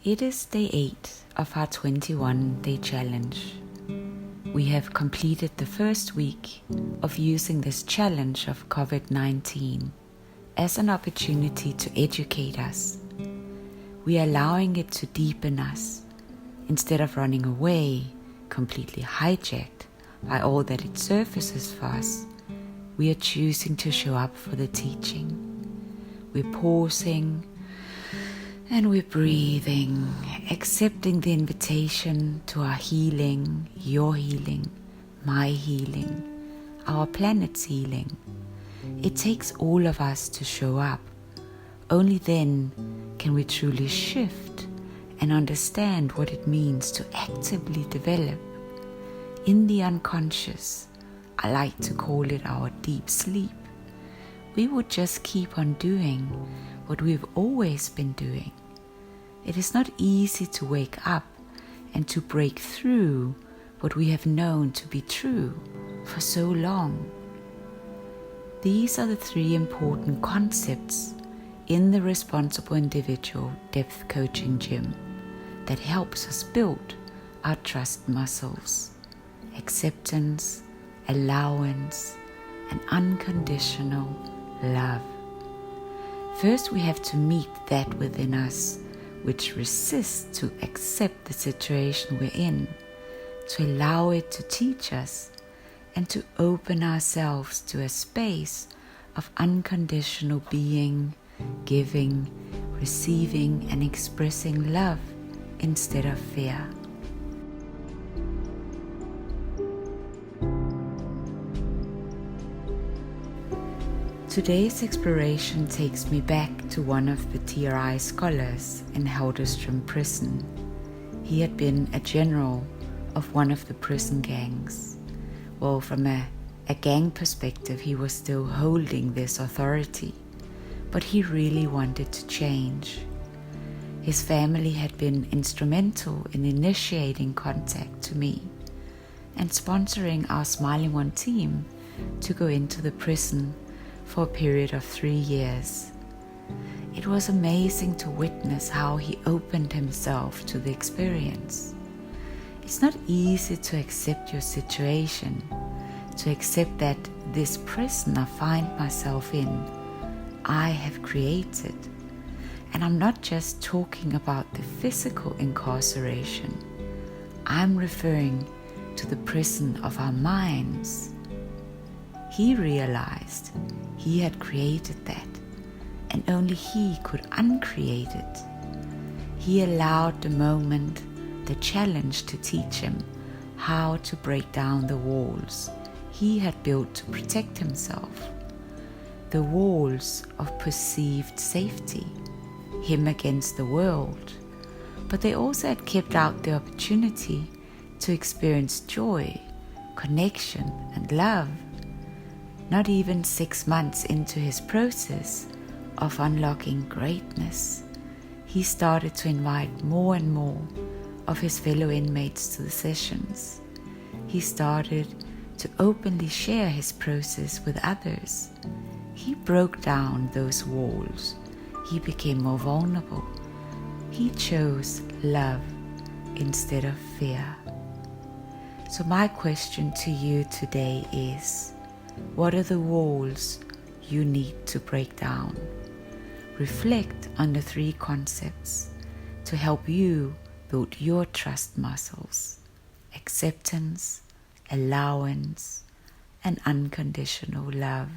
It is day 8 of our 21-day challenge. We have completed the first week of using this challenge of COVID-19 as an opportunity to educate us. We are allowing it to deepen us instead of running away, completely hijacked by all that it surfaces for us. We are choosing to show up for the teaching. We're pausing and we're breathing, accepting the invitation to our healing, your healing, my healing, our planet's healing. It takes all of us to show up. Only then can we truly shift and understand what it means to actively develop. In the unconscious, I like to call it our deep sleep, we would just keep on doing what we've always been doing. It is not easy to wake up and to break through what we have known to be true for so long. These are the 3 important concepts in the Responsible Individual Depth Coaching Gym that helps us build our trust muscles: acceptance, allowance, and unconditional love. First, we have to meet that within us which resists to accept the situation we're in, to allow it to teach us, and to open ourselves to a space of unconditional being, giving, receiving, and expressing love instead of fear. Today's exploration takes me back to one of the TRI scholars in Helderstrom prison. He had been a general of one of the prison gangs. Well, from a gang perspective, he was still holding this authority, but he really wanted to change. His family had been instrumental in initiating contact to me and sponsoring our SmilingOne team to go into the prison for a period of 3 years. It was amazing to witness how he opened himself to the experience. It's not easy to accept your situation, to accept that this prison I find myself in, I have created. And I'm not just talking about the physical incarceration. I'm referring to the prison of our minds. He realized he had created that, and only he could uncreate it. He allowed the moment, the challenge, to teach him how to break down the walls he had built to protect himself. The walls of perceived safety, him against the world. But they also had kept out the opportunity to experience joy, connection, and love. Not even 6 months into his process of unlocking greatness, he started to invite more and more of his fellow inmates to the sessions. He started to openly share his process with others. He broke down those walls. He became more vulnerable. He chose love instead of fear. So my question to you today is, what are the walls you need to break down? Reflect on the 3 concepts to help you build your trust muscles: acceptance, allowance, and unconditional love.